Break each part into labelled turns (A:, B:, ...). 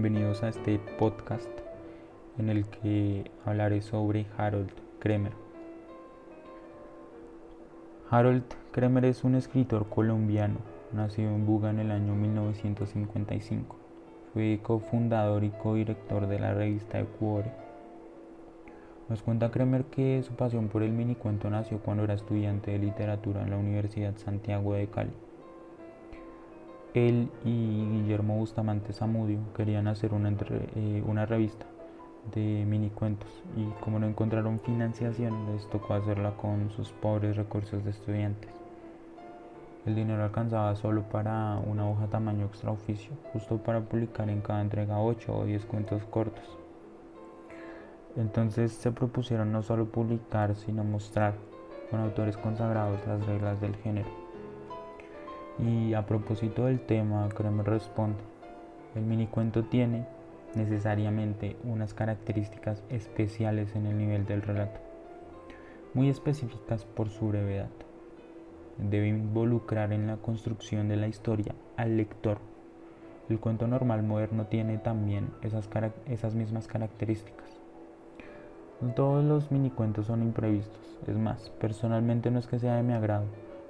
A: bienvenidos a este podcast en el que hablaré sobre Harold Cremer. Harold Cremer es un escritor colombiano, nacido en Buga en el año 1955. Fue cofundador y codirector de la revista Ecuore. Nos cuenta Cremer que su pasión por el minicuento nació cuando era estudiante de literatura en la Universidad Santiago de Cali. Él y Guillermo Bustamante Zamudio querían hacer una revista de minicuentos y como no encontraron financiación les tocó hacerla con sus pobres recursos de estudiantes. El dinero alcanzaba solo para una hoja tamaño extraoficio, justo para publicar en cada entrega 8 o 10 cuentos cortos. Entonces se propusieron no solo publicar, sino mostrar con autores consagrados las reglas del género. Y a propósito del tema, Cremer responde: el minicuento tiene necesariamente unas características especiales en el nivel del relato, muy específicas por su brevedad. Debe involucrar en la construcción de la historia al lector. El cuento normal moderno tiene también esas mismas características. No todos los minicuentos son imprevistos, es más, personalmente no es que sea de mi agrado,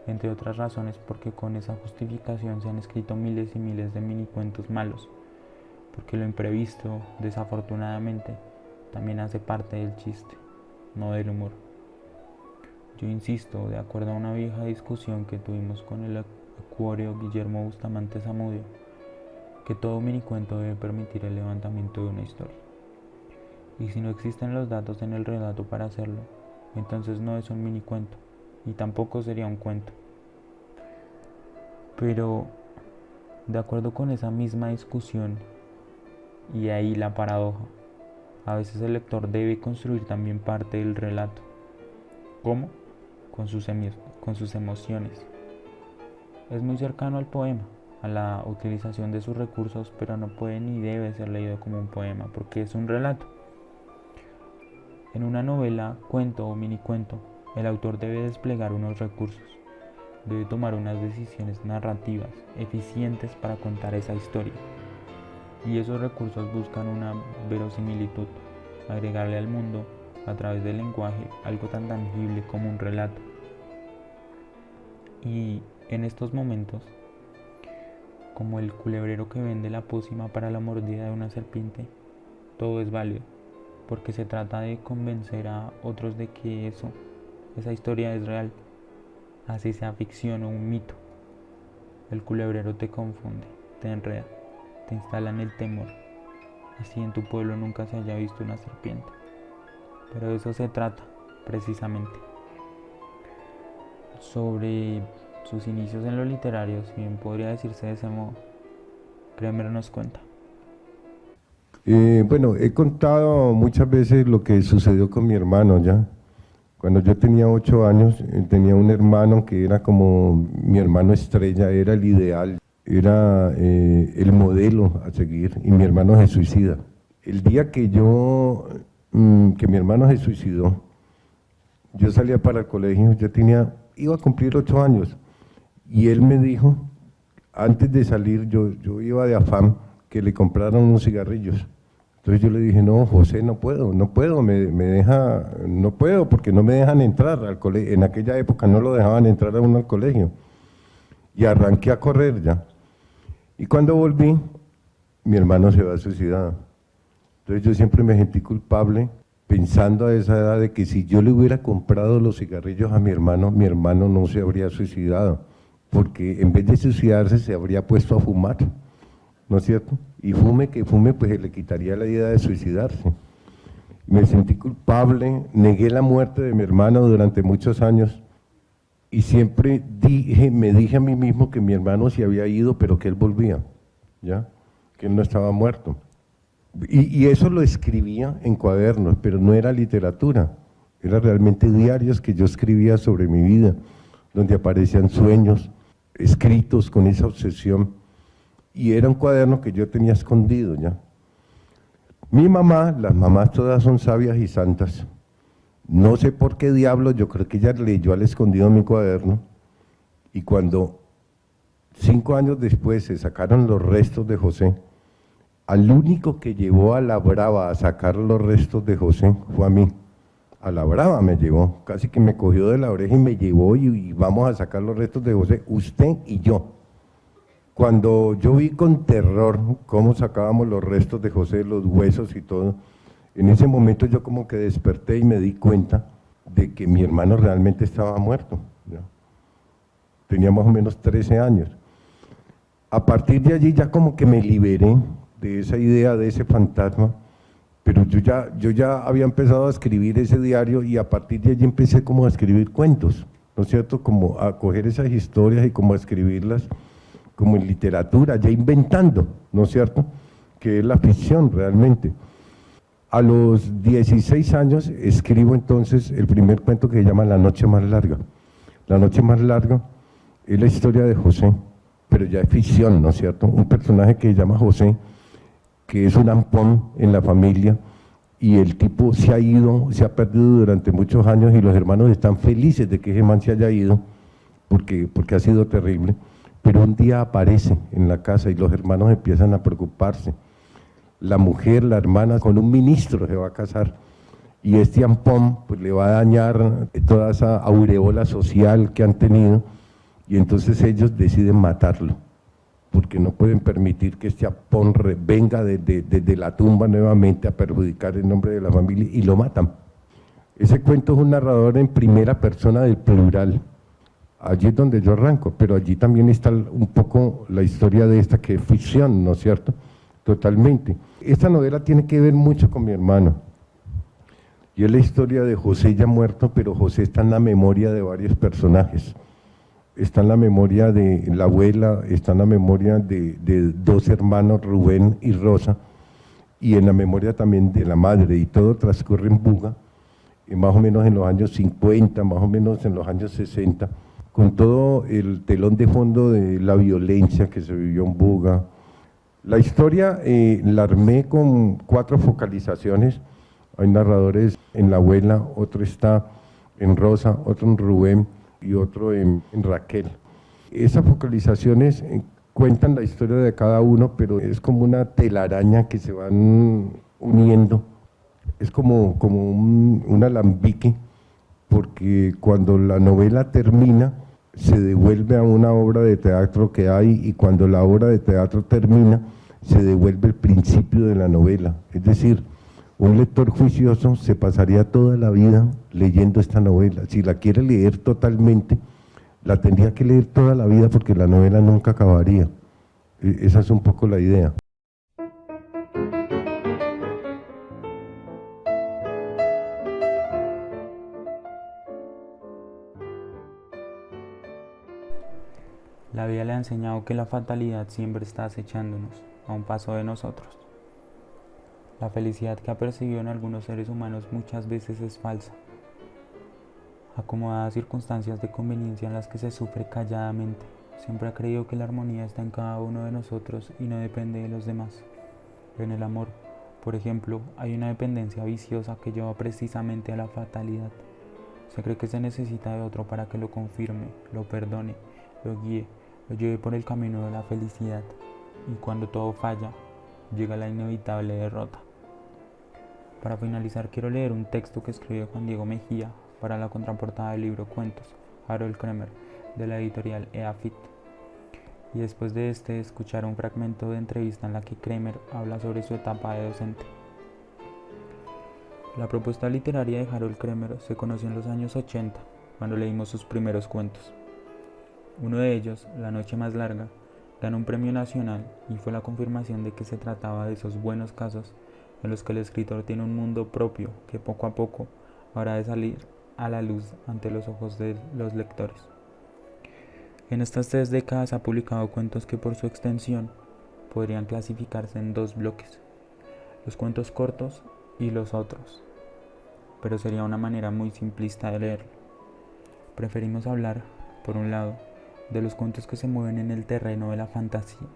A: entre otras razones porque con esa justificación se han escrito miles y miles de minicuentos malos, porque lo imprevisto, desafortunadamente, también hace parte del chiste, no del humor. Yo insisto, de acuerdo a una vieja discusión que tuvimos con el ecuóreo Guillermo Bustamante Zamudio, que todo minicuento debe permitir el levantamiento de una historia. Y si no existen los datos en el relato para hacerlo, entonces no es un minicuento, y tampoco sería un cuento. Pero, de acuerdo con esa misma discusión, y ahí la paradoja, a veces el lector debe construir también parte del relato. ¿Cómo? Con sus emociones. Es muy cercano al poema, a la utilización de sus recursos, pero no puede ni debe ser leído como un poema, porque es un relato. En una novela, cuento o minicuento, el autor debe desplegar unos recursos, debe tomar unas decisiones narrativas eficientes para contar esa historia. Y esos recursos buscan una verosimilitud, agregarle al mundo, a través del lenguaje, algo tan tangible como un relato. Y en estos momentos, como el culebrero que vende la pócima para la mordida de una serpiente, todo es válido, porque se trata de convencer a otros de que esa historia es real, así sea ficción o un mito. El culebrero te confunde, te enreda, te instala en el temor. Así en tu pueblo nunca se haya visto una serpiente. Pero de eso se trata, precisamente. Sobre sus inicios en lo literario, si bien podría decirse de ese modo, Cremer nos cuenta.
B: Bueno, he contado muchas veces lo que sucedió con mi hermano ya. Cuando yo tenía 8 años, tenía un hermano que era como mi hermano estrella, era el ideal, era el modelo a seguir, y mi hermano se suicida. El día que mi hermano se suicidó, yo salía para el colegio, iba a cumplir 8 años, y él me dijo, antes de salir, yo iba de afán, que le compraron unos cigarrillos. Entonces yo le dije, no, José, no puedo, no puedo porque no me dejan entrar al colegio. En aquella época no lo dejaban entrar a uno al colegio. Y arranqué a correr ya. Y cuando volví, mi hermano se había suicidado. Entonces yo siempre me sentí culpable, pensando a esa edad de que si yo le hubiera comprado los cigarrillos a mi hermano no se habría suicidado, porque en vez de suicidarse se habría puesto a fumar. ¿No es cierto? Y fume, pues se le quitaría la idea de suicidarse. Me sentí culpable, negué la muerte de mi hermano durante muchos años y siempre me dije a mí mismo que mi hermano se había ido, pero que él volvía, ¿ya? Que él no estaba muerto. Y eso lo escribía en cuadernos, pero no era literatura, era realmente diarios que yo escribía sobre mi vida, donde aparecían sueños escritos con esa obsesión. Y era un cuaderno que yo tenía escondido ya. Mi mamá, las mamás todas son sabias y santas. No sé por qué diablos, yo creo que ella leyó al escondido mi cuaderno. Y cuando 5 años después se sacaron los restos de José, Al único que llevó a la brava a sacar los restos de José fue a mí. A la brava me llevó, casi que me cogió de la oreja y me llevó y vamos a sacar los restos de José, usted y yo. Cuando yo vi con terror cómo sacábamos los restos de José, los huesos y todo, en ese momento yo como que desperté y me di cuenta de que mi hermano realmente estaba muerto. ¿Ya? Tenía más o menos 13 años. A partir de allí ya como que me liberé de esa idea, de ese fantasma, pero yo ya había empezado a escribir ese diario y a partir de allí empecé como a escribir cuentos, ¿no es cierto? Como a coger esas historias y como a escribirlas como en literatura, ya inventando, ¿no es cierto? Que es la ficción realmente. A los 16 años escribo entonces el primer cuento que se llama La noche más larga. La noche más larga es la historia de José, pero ya es ficción, ¿no es cierto? Un personaje que se llama José, que es un ampón en la familia, y el tipo se ha ido, se ha perdido durante muchos años y los hermanos están felices de que ese man se haya ido, porque ha sido terrible, pero un día aparece en la casa y los hermanos empiezan a preocuparse. La mujer, la hermana, con un ministro se va a casar y este ampón pues, le va a dañar toda esa aureola social que han tenido y entonces ellos deciden matarlo, porque no pueden permitir que este ampón venga desde la tumba nuevamente a perjudicar el nombre de la familia y lo matan. Ese cuento es un narrador en primera persona del plural. Allí es donde yo arranco, pero allí también está un poco la historia de esta que es ficción, ¿no es cierto? Totalmente. Esta novela tiene que ver mucho con mi hermano. Y es la historia de José ya muerto, pero José está en la memoria de varios personajes. Está en la memoria de la abuela, está en la memoria de dos hermanos, Rubén y Rosa, y en la memoria también de la madre, y todo transcurre en Buga, más o menos en los años 50, más o menos en los años 60, con todo el telón de fondo de la violencia que se vivió en Buga. La historia la armé con 4 focalizaciones, hay narradores en la abuela, otro está en Rosa, otro en Rubén y otro en Raquel. Esas focalizaciones cuentan la historia de cada uno, pero es como una telaraña que se van uniendo, es como un alambique, porque cuando la novela termina, se devuelve a una obra de teatro que hay y cuando la obra de teatro termina, se devuelve el principio de la novela. Es decir, un lector juicioso se pasaría toda la vida leyendo esta novela. Si la quiere leer totalmente, la tendría que leer toda la vida porque la novela nunca acabaría. Esa es un poco la idea.
A: La vida le ha enseñado que la fatalidad siempre está acechándonos, a un paso de nosotros. La felicidad que ha percibido en algunos seres humanos muchas veces es falsa, acomodadas circunstancias de conveniencia en las que se sufre calladamente. Siempre ha creído que la armonía está en cada uno de nosotros y no depende de los demás. En el amor, por ejemplo, hay una dependencia viciosa que lleva precisamente a la fatalidad. Se cree que se necesita de otro para que lo confirme, lo perdone, lo guíe, lo lleve por el camino de la felicidad. Y cuando todo falla, llega la inevitable derrota. Para finalizar, quiero leer un texto que escribió Juan Diego Mejía para la contraportada del libro Cuentos, Harold Kremer, de la editorial EAFIT. Y después de escuchar un fragmento de entrevista en la que Kremer habla sobre su etapa de docente. La propuesta literaria de Harold Kremer se conoció en los años 80, cuando leímos sus primeros cuentos. Uno de ellos, La noche más larga, ganó un premio nacional y fue la confirmación de que se trataba de esos buenos casos en los que el escritor tiene un mundo propio que poco a poco habrá de salir a la luz ante los ojos de los lectores. En estas 3 décadas ha publicado cuentos que por su extensión podrían clasificarse en 2 bloques, los cuentos cortos y los otros, pero sería una manera muy simplista de leerlo. Preferimos hablar, por un lado, de los cuentos que se mueven en el terreno de la fantasía,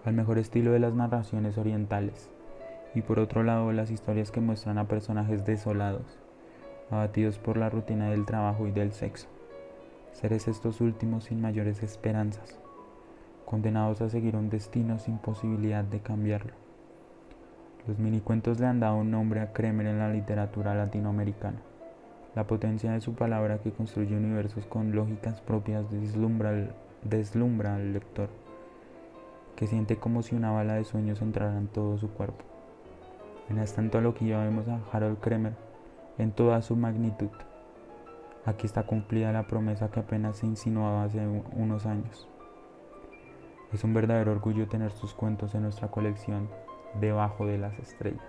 A: al mejor estilo de las narraciones orientales, y por otro lado las historias que muestran a personajes desolados, abatidos por la rutina del trabajo y del sexo, seres estos últimos sin mayores esperanzas, condenados a seguir un destino sin posibilidad de cambiarlo. Los minicuentos le han dado un nombre a Kremer en la literatura latinoamericana. La potencia de su palabra, que construye universos con lógicas propias, deslumbra al lector, que siente como si una bala de sueños entrara en todo su cuerpo. En esta antología vemos a Harold Kremer en toda su magnitud. Aquí está cumplida la promesa que apenas se insinuaba hace unos años. Es un verdadero orgullo tener sus cuentos en nuestra colección Debajo de las Estrellas.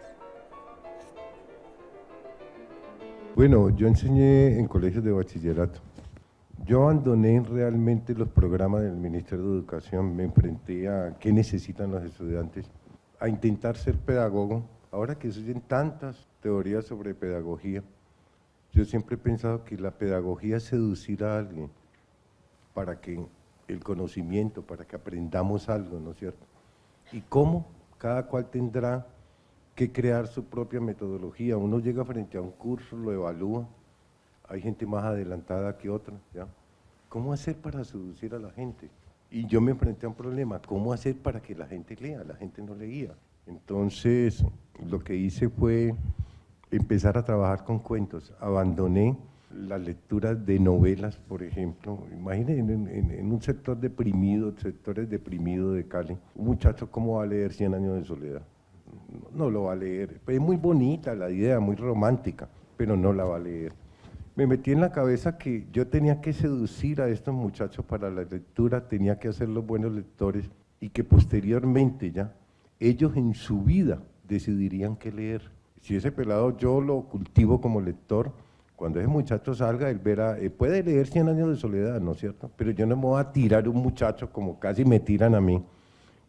B: Bueno, yo enseñé en colegios de bachillerato. Yo abandoné realmente los programas del Ministerio de Educación, me enfrenté a qué necesitan los estudiantes, a intentar ser pedagogo. Ahora que se oyen tantas teorías sobre pedagogía, yo siempre he pensado que la pedagogía es seducir a alguien para que el conocimiento, para que aprendamos algo, ¿no es cierto? ¿Y cómo? Cada cual tendrá que crear su propia metodología. Uno llega frente a un curso, lo evalúa, hay gente más adelantada que otra, ¿ya? ¿Cómo hacer para seducir a la gente? Y yo me enfrenté a un problema, ¿cómo hacer para que la gente lea? La gente no leía. Entonces, lo que hice fue empezar a trabajar con cuentos. Abandoné las lecturas de novelas, por ejemplo. Imaginen en un sector deprimido, sectores deprimidos de Cali, un muchacho cómo va a leer 100 años de soledad. No lo va a leer. Es muy bonita la idea, muy romántica, pero no la va a leer. Me metí en la cabeza que yo tenía que seducir a estos muchachos para la lectura, tenía que hacerlos buenos lectores y que posteriormente ya ellos en su vida decidirían qué leer. Si ese pelado yo lo cultivo como lector, cuando ese muchacho salga, él verá, puede leer 100 años de soledad, ¿no es cierto? Pero yo no me voy a tirar un muchacho como casi me tiran a mí.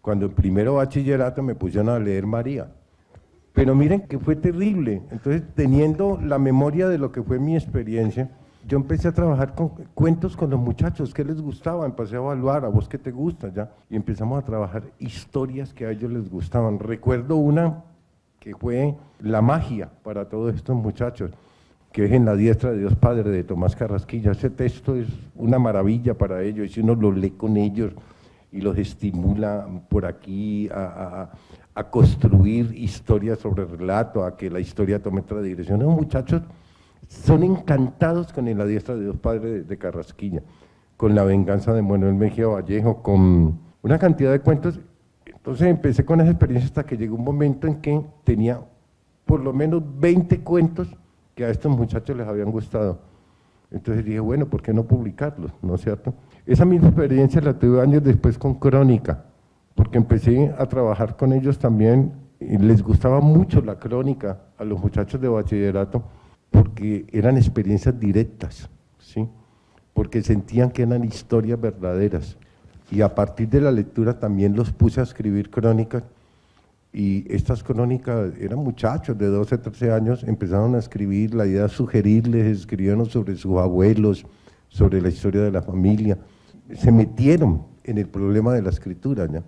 B: Cuando en primero bachillerato me pusieron a leer María. Pero miren que fue terrible. Entonces, teniendo la memoria de lo que fue mi experiencia, yo empecé a trabajar con cuentos con los muchachos, ¿qué les gustaba? Empecé a evaluar, ¿a vos qué te gusta? ¿Ya? Y empezamos a trabajar historias que a ellos les gustaban. Recuerdo una que fue la magia para todos estos muchachos, que es En la diestra de Dios Padre, de Tomás Carrasquilla. Ese texto es una maravilla para ellos, y si uno lo lee con ellos y los estimula por aquí a construir historias sobre relato, a que la historia tome otra dirección. Los muchachos son encantados con En la diestra de Dios Padre de Carrasquilla, con La venganza de Manuel Mejía Vallejo, con una cantidad de cuentos. Entonces empecé con esa experiencia hasta que llegó un momento en que tenía por lo menos 20 cuentos que a estos muchachos les habían gustado. Entonces dije, bueno, ¿por qué no publicarlos? ¿No es cierto? Esa misma experiencia la tuve años después con Crónica, porque empecé a trabajar con ellos también y les gustaba mucho la crónica a los muchachos de bachillerato, porque eran experiencias directas, ¿sí? Porque sentían que eran historias verdaderas. Y a partir de la lectura también los puse a escribir crónicas, y estas crónicas eran muchachos de 12, 13 años, empezaron a escribir, la idea de sugerirles, escribieron sobre sus abuelos, sobre la historia de la familia, se metieron en el problema de la escritura, ¿ya?